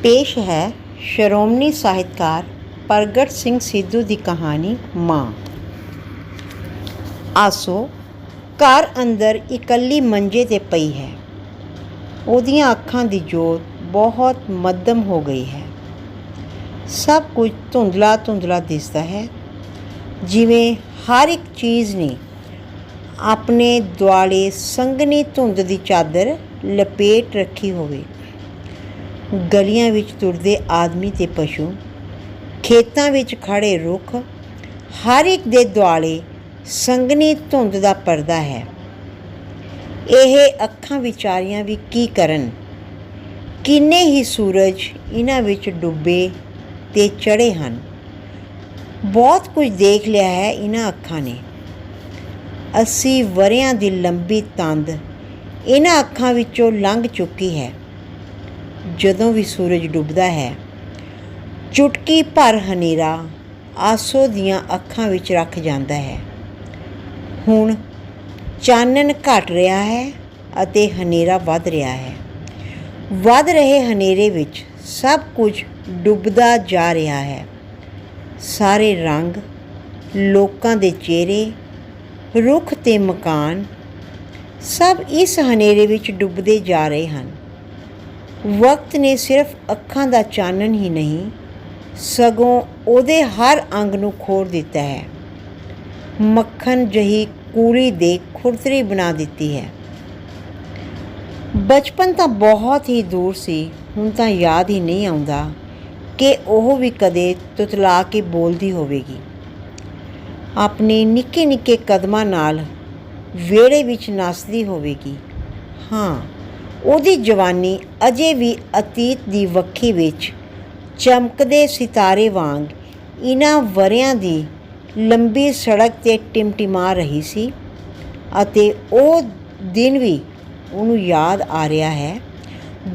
पेश है ਸ਼੍ਰੋਮਣੀ ਸਾਹਿਤਕਾਰ ਪ੍ਰਗਟ ਸਿੰਘ ਸਿੱਧੂ ਦੀ ਕਹਾਣੀ ਮਾਂ। ਆਸੋ ਘਰ ਅੰਦਰ ਇਕੱਲੀ ਮੰਜੇ 'ਤੇ ਪਈ ਹੈ। ਉਹਦੀਆਂ ਅੱਖਾਂ ਦੀ ਜੋਤ ਬਹੁਤ ਮੱਧਮ ਹੋ ਗਈ ਹੈ। ਸਭ ਕੁਝ ਧੁੰਦਲਾ ਧੁੰਦਲਾ ਦਿਸਦਾ ਹੈ, ਜਿਵੇਂ ਹਰ ਇੱਕ ਚੀਜ਼ ਨੇ ਆਪਣੇ ਦੁਆਲੇ ਸੰਘਣੀ ਧੁੰਦ ਦੀ ਚਾਦਰ ਲਪੇਟ ਰੱਖੀ ਹੋਵੇ। ਗਲੀਆਂ ਵਿੱਚ ਤੁਰਦੇ ਆਦਮੀ ਅਤੇ ਪਸ਼ੂ, ਖੇਤਾਂ ਵਿੱਚ ਖੜ੍ਹੇ ਰੁੱਖ, ਹਰ ਇੱਕ ਦੇ ਦੁਆਲੇ ਸੰਘਣੀ ਧੁੰਦ ਦਾ ਪਰਦਾ ਹੈ। ਇਹ ਅੱਖਾਂ ਵਿਚਾਰੀਆਂ ਵੀ ਕੀ ਕਰਨ? ਕਿੰਨੇ ਹੀ ਸੂਰਜ ਇਹਨਾਂ ਵਿੱਚ ਡੁੱਬੇ ਅਤੇ ਚੜ੍ਹੇ ਹਨ। ਬਹੁਤ ਕੁਝ ਦੇਖ ਲਿਆ ਹੈ ਇਹਨਾਂ ਅੱਖਾਂ ਨੇ। 80 ਵਰ੍ਹਿਆਂ ਦੀ ਲੰਬੀ ਤੰਦ ਇਹਨਾਂ ਅੱਖਾਂ ਵਿੱਚੋਂ ਲੰਘ ਚੁੱਕੀ ਹੈ। ਜਦੋਂ ਵੀ ਸੂਰਜ ਡੁੱਬਦਾ ਹੈ, ਚੁਟਕੀ ਭਰ ਹਨੇਰਾ ਆਸੋ ਦੀਆਂ ਅੱਖਾਂ ਵਿੱਚ ਰੱਖ ਜਾਂਦਾ ਹੈ। ਹੁਣ ਚਾਨਣ ਘਟ ਰਿਹਾ ਹੈ ਅਤੇ ਹਨੇਰਾ ਵੱਧ ਰਿਹਾ ਹੈ। ਵੱਧ ਰਹੇ ਹਨੇਰੇ ਵਿੱਚ ਸਭ ਕੁਝ ਡੁੱਬਦਾ ਜਾ ਰਿਹਾ ਹੈ। ਸਾਰੇ ਰੰਗ, ਲੋਕਾਂ ਦੇ ਚਿਹਰੇ, ਰੁੱਖ ਅਤੇ ਮਕਾਨ, ਸਭ ਇਸ ਹਨੇਰੇ ਵਿੱਚ ਡੁੱਬਦੇ ਜਾ ਰਹੇ ਹਨ। ਵਕਤ ਨੇ ਸਿਰਫ ਅੱਖਾਂ ਦਾ ਚਾਨਣ ਹੀ ਨਹੀਂ, ਸਗੋਂ ਉਹਦੇ ਹਰ ਅੰਗ ਨੂੰ ਖੋਰ ਦਿੱਤਾ ਹੈ। ਮੱਖਣ ਜਿਹੀ ਕੂੜੀ ਦੇ ਖੁਰਦਰੀ ਬਣਾ ਦਿੱਤੀ ਹੈ। ਬਚਪਨ ਤਾਂ ਬਹੁਤ ਹੀ ਦੂਰ ਸੀ। ਹੁਣ ਤਾਂ ਯਾਦ ਹੀ ਨਹੀਂ ਆਉਂਦਾ ਕਿ ਉਹ ਵੀ ਕਦੇ ਤੁਤਲਾ ਕੇ ਬੋਲਦੀ ਹੋਵੇਗੀ। ਆਪਣੇ ਨਿੱਕੇ ਨਿੱਕੇ ਕਦਮਾਂ ਨਾਲ ਵਿਹੜੇ ਵਿੱਚ ਨੱਚਦੀ ਹੋਵੇਗੀ। ਹਾਂ, ਉਹਦੀ ਜਵਾਨੀ ਅਜੇ ਵੀ ਅਤੀਤ ਦੀ ਵੱਖੀ ਵਿੱਚ ਚਮਕਦੇ ਸਿਤਾਰੇ ਵਾਂਗ ਇਹਨਾਂ ਵਰ੍ਹਿਆਂ ਦੀ ਲੰਬੀ ਸੜਕ 'ਤੇ ਟਿਮਟਿਮਾ ਰਹੀ ਸੀ, ਅਤੇ ਉਹ ਦਿਨ ਵੀ ਉਹਨੂੰ ਯਾਦ ਆ ਰਿਹਾ ਹੈ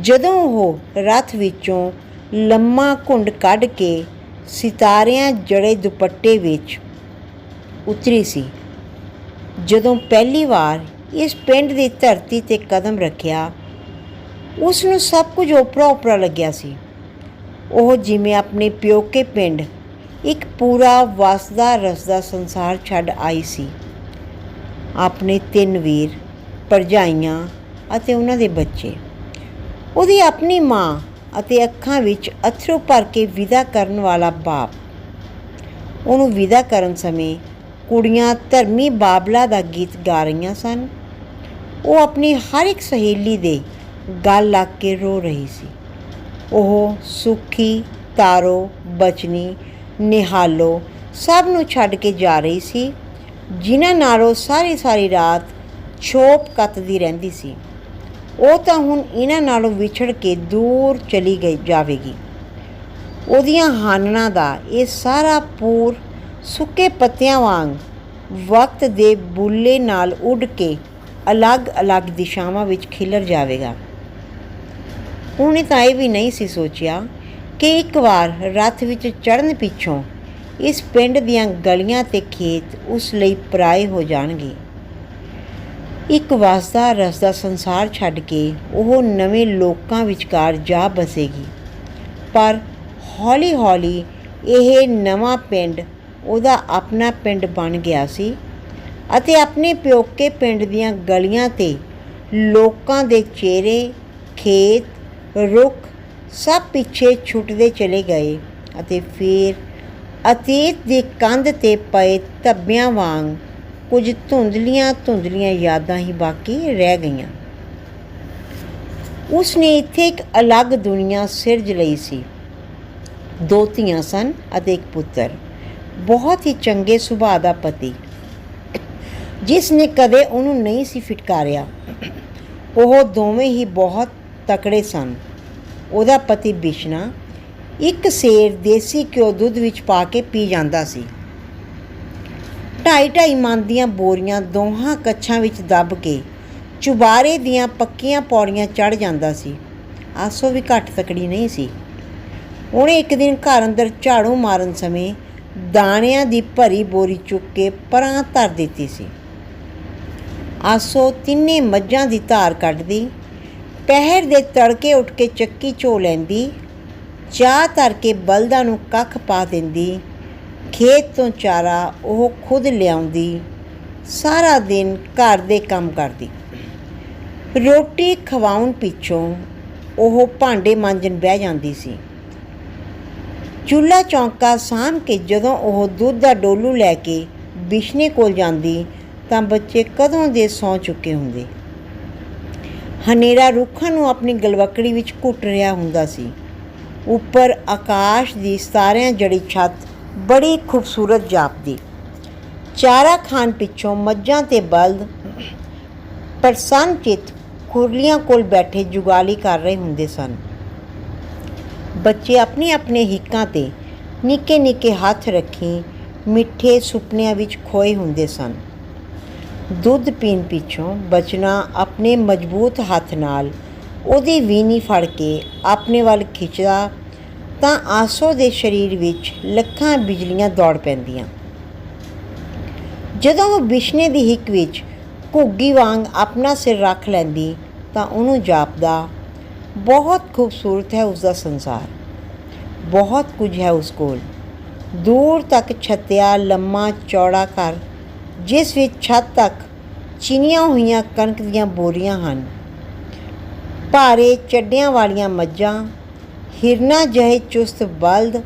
ਜਦੋਂ ਉਹ ਰੱਥ ਵਿੱਚੋਂ ਲੰਮਾ ਘੁੰਡ ਕੱਢ ਕੇ ਸਿਤਾਰਿਆਂ ਜੜੇ ਦੁਪੱਟੇ ਵਿੱਚ ਉਤਰੀ ਸੀ। ਜਦੋਂ ਪਹਿਲੀ ਵਾਰ ਇਸ ਪਿੰਡ ਦੀ ਧਰਤੀ 'ਤੇ ਕਦਮ ਰੱਖਿਆ, ਉਸ ਨੂੰ ਸਭ ਕੁਝ ਓਪਰਾ ਓਪਰਾ ਲੱਗਿਆ ਸੀ। ਉਹ ਜਿਵੇਂ ਆਪਣੇ ਪਿਓਕੇ ਪਿੰਡ ਇੱਕ ਪੂਰਾ ਵਸਦਾ ਰਸਦਾ ਸੰਸਾਰ ਛੱਡ ਆਈ ਸੀ। ਆਪਣੇ 3 ਵੀਰ, ਭਰਜਾਈਆਂ ਅਤੇ ਉਹਨਾਂ ਦੇ ਬੱਚੇ, ਉਹਦੀ ਆਪਣੀ ਮਾਂ ਅਤੇ ਅੱਖਾਂ ਵਿੱਚ ਅੱਥਰੂ ਭਰ ਕੇ ਵਿਦਾ ਕਰਨ ਵਾਲਾ ਬਾਪ। ਉਹਨੂੰ ਵਿਦਾ ਕਰਨ ਸਮੇਂ ਕੁੜੀਆਂ ਧਰਮੀ ਬਾਬਲਾ ਦਾ ਗੀਤ ਗਾ ਰਹੀਆਂ ਸਨ। ਉਹ ਆਪਣੀ ਹਰ ਇੱਕ ਸਹੇਲੀ ਦੇ ਗਲ ਲੱਗ ਕੇ ਰੋ ਰਹੀ ਸੀ। ਉਹ ਸੁੱਖੀ, ਤਾਰੋ, ਬਚਨੀ, ਨਿਹਾਲੋ ਸਭ ਨੂੰ ਛੱਡ ਕੇ ਜਾ ਰਹੀ ਸੀ, ਜਿਨ੍ਹਾਂ ਨਾਲ ਉਹ ਸਾਰੀ ਸਾਰੀ ਰਾਤ ਛੋਪ ਕੱਤਦੀ ਰਹਿੰਦੀ ਸੀ। ਉਹ ਤਾਂ ਹੁਣ ਇਹਨਾਂ ਨਾਲੋਂ ਵਿਛੜ ਕੇ ਦੂਰ ਚਲੀ ਜਾਵੇਗੀ। ਉਹਦੀਆਂ ਹਾਨਨਾਂ ਦਾ ਇਹ ਸਾਰਾ ਪੂਰ ਸੁੱਕੇ ਪੱਤਿਆਂ ਵਾਂਗ ਵਕਤ ਦੇ ਬੁੱਲੇ ਨਾਲ ਉੱਡ ਕੇ ਅਲੱਗ-ਅਲੱਗ ਦਿਸ਼ਾਵਾਂ ਵਿੱਚ ਖਿਲਰ ਜਾਵੇਗਾ। ਉਹਨੇ ਤਾਂ ਇਹ ਵੀ ਨਹੀਂ ਸੀ ਸੋਚਿਆ ਕਿ ਇੱਕ ਵਾਰ ਰੱਥ ਵਿੱਚ ਚੜ੍ਹਨ ਪਿੱਛੋਂ ਇਸ ਪਿੰਡ ਦੀਆਂ ਗਲੀਆਂ ਅਤੇ ਖੇਤ ਉਸ ਲਈ ਪਰਾਏ ਹੋ ਜਾਣਗੇ। ਇੱਕ ਵਸਦਾ ਰਸਦਾ ਸੰਸਾਰ ਛੱਡ ਕੇ ਉਹ ਨਵੇਂ ਲੋਕਾਂ ਵਿਚਕਾਰ ਜਾ ਬਸੇਗੀ। ਪਰ ਹੌਲੀ-ਹੌਲੀ ਇਹ ਨਵਾਂ ਪਿੰਡ ਉਹਦਾ ਆਪਣਾ ਪਿੰਡ ਬਣ ਗਿਆ ਸੀ, ਅਤੇ ਆਪਣੇ ਪਿਓਕੇ ਪਿੰਡ ਦੀਆਂ ਗਲੀਆਂ 'ਤੇ ਲੋਕਾਂ ਦੇ ਚਿਹਰੇ, ਖੇਤ, ਰੁੱਖ ਸਭ ਪਿੱਛੇ ਛੁੱਟਦੇ ਚਲੇ ਗਏ, ਅਤੇ ਫਿਰ ਅਤੀਤ ਦੀ ਕੰਧ 'ਤੇ ਪਏ ਧੱਬਿਆਂ ਵਾਂਗ ਕੁਝ ਧੁੰਦਲੀਆਂ ਧੁੰਦਲੀਆਂ ਯਾਦਾਂ ਹੀ ਬਾਕੀ ਰਹਿ ਗਈਆਂ। ਉਸ ਨੇ ਇੱਥੇ ਇੱਕ ਅਲੱਗ ਦੁਨੀਆ ਸਿਰਜ ਲਈ ਸੀ। 2 ਧੀਆਂ ਸਨ ਅਤੇ ਇੱਕ ਪੁੱਤਰ, ਬਹੁਤ ਹੀ ਚੰਗੇ ਸੁਭਾਅ ਦਾ ਪਤੀ, ਜਿਸ ਨੇ ਕਦੇ ਉਹਨੂੰ ਨਹੀਂ ਸੀ ਫਿਟਕਾਰਿਆ। ਉਹ ਦੋਵੇਂ ਹੀ ਬਹੁਤ ਤਕੜੇ ਸਨ। ਉਹਦਾ ਪਤੀ ਬਿਸ਼ਨਾ ਇੱਕ ਸੇਰ ਦੇਸੀ ਘਿਓ ਦੁੱਧ ਵਿੱਚ ਪਾ ਕੇ ਪੀ ਜਾਂਦਾ ਸੀ। 2.5 ਮਣ ਦੀਆਂ ਬੋਰੀਆਂ ਦੋਹਾਂ ਕੱਛਾਂ ਵਿੱਚ ਦੱਬ ਕੇ ਚੁਬਾਰੇ ਦੀਆਂ ਪੱਕੀਆਂ ਪੌੜੀਆਂ ਚੜ੍ਹ ਜਾਂਦਾ ਸੀ। ਆਸੋ ਵੀ ਘੱਟ ਤਕੜੀ ਨਹੀਂ ਸੀ। ਉਹਨੇ ਇੱਕ ਦਿਨ ਘਰ ਅੰਦਰ ਝਾੜੂ ਮਾਰਨ ਸਮੇਂ ਦਾਣਿਆਂ ਦੀ ਭਰੀ ਬੋਰੀ ਚੁੱਕ ਕੇ ਪਰਾਂ ਧਰ ਦਿੱਤੀ ਸੀ। ਆਸੋ 3 ਮੱਝਾਂ ਦੀ ਧਾਰ ਕੱਢਦੀ, ਪਹਿਰ ਦੇ ਤੜਕੇ ਉੱਠ ਕੇ ਚੱਕੀ ਝੋ ਲੈਂਦੀ, ਚਾਹ ਧਰ ਕੇ ਬਲਦਾਂ ਨੂੰ ਕੱਖ ਪਾ ਦਿੰਦੀ, ਖੇਤ ਤੋਂ ਚਾਰਾ ਉਹ ਖੁਦ ਲਿਆਉਂਦੀ, ਸਾਰਾ ਦਿਨ ਘਰ ਦੇ ਕੰਮ ਕਰਦੀ। ਰੋਟੀ ਖਵਾਉਣ ਪਿੱਛੋਂ ਉਹ ਭਾਂਡੇ ਮਾਂਜਣ ਬਹਿ ਜਾਂਦੀ ਸੀ। ਚੁੱਲ੍ਹਾ ਚੌਂਕਾ ਸਾਂਭ ਕੇ ਜਦੋਂ ਉਹ ਦੁੱਧ ਦਾ ਡੋਲੂ ਲੈ ਕੇ ਬਿਸ਼ਨੇ ਕੋਲ ਜਾਂਦੀ ਤਾਂ ਬੱਚੇ ਕਦੋਂ ਦੇ ਸੌਂ ਚੁੱਕੇ ਹੁੰਦੇ। ਹਨੇਰਾ ਰੁੱਖਾਂ ਨੂੰ ਆਪਣੀ ਗਲਵੱਕੜੀ ਵਿੱਚ ਘੁੱਟ ਰਿਹਾ ਹੁੰਦਾ ਸੀ। ਉੱਪਰ ਆਕਾਸ਼ ਦੀ ਸਿਤਾਰਿਆਂ ਜੜੀ ਛੱਤ ਬੜੀ ਖੂਬਸੂਰਤ ਜਾਪਦੀ। ਚਾਰਾ ਖਾਣ ਪਿੱਛੋਂ ਮੱਝਾਂ ਤੇ ਬਲਦ ਪ੍ਰਸੰਨ ਚਿੱਤ ਖੁਰਲੀਆਂ ਕੋਲ ਬੈਠੇ ਜੁਗਾਲੀ ਕਰ ਰਹੇ ਹੁੰਦੇ ਸਨ। ਬੱਚੇ ਆਪਣੇ ਆਪਣੇ ਹਿੱਕਾਂ 'ਤੇ ਨਿੱਕੇ ਨਿੱਕੇ ਹੱਥ ਰੱਖੀ ਮਿੱਠੇ ਸੁਪਨਿਆਂ ਵਿੱਚ ਖੋਏ ਹੁੰਦੇ ਸਨ। ਦੁੱਧ ਪੀਣ ਪਿੱਛੋਂ ਬਚਨਾ ਆਪਣੇ ਮਜ਼ਬੂਤ ਹੱਥ ਨਾਲ ਉਹਦੀ ਵੀਣੀ ਫੜ ਕੇ ਆਪਣੇ ਵੱਲ ਖਿੱਚਦਾ ਤਾਂ ਆਸੋ ਦੇ ਸਰੀਰ ਵਿੱਚ ਲੱਖਾਂ ਬਿਜਲੀਆਂ ਦੌੜ ਪੈਂਦੀਆਂ। ਜਦੋਂ ਉਹ ਬਿਸ਼ਨੇ ਦੀ ਹਿੱਕ ਵਿੱਚ ਘੁੱਗੀ ਵਾਂਗ ਆਪਣਾ ਸਿਰ ਰੱਖ ਲੈਂਦੀ ਤਾਂ ਉਹਨੂੰ ਜਾਪਦਾ, ਬਹੁਤ ਖੂਬਸੂਰਤ ਹੈ ਉਸਦਾ ਸੰਸਾਰ, ਬਹੁਤ ਕੁਝ ਹੈ ਉਸ ਕੋਲ। ਦੂਰ ਤੱਕ ਛੱਤਿਆ ਲੰਮਾ ਚੌੜਾ ਘਰ, ਜਿਸ ਵਿੱਚ ਛੱਤ ਤੱਕ ਚਿਣੀਆਂ ਹੋਈਆਂ ਕਣਕ ਦੀਆਂ ਬੋਰੀਆਂ ਹਨ। ਭਾਰੇ ਚੱਡਿਆਂ ਵਾਲੀਆਂ ਮੱਝਾਂ, ਹਿਰਨਾਂ ਜਿਹੇ ਚੁਸਤ ਬਲਦ,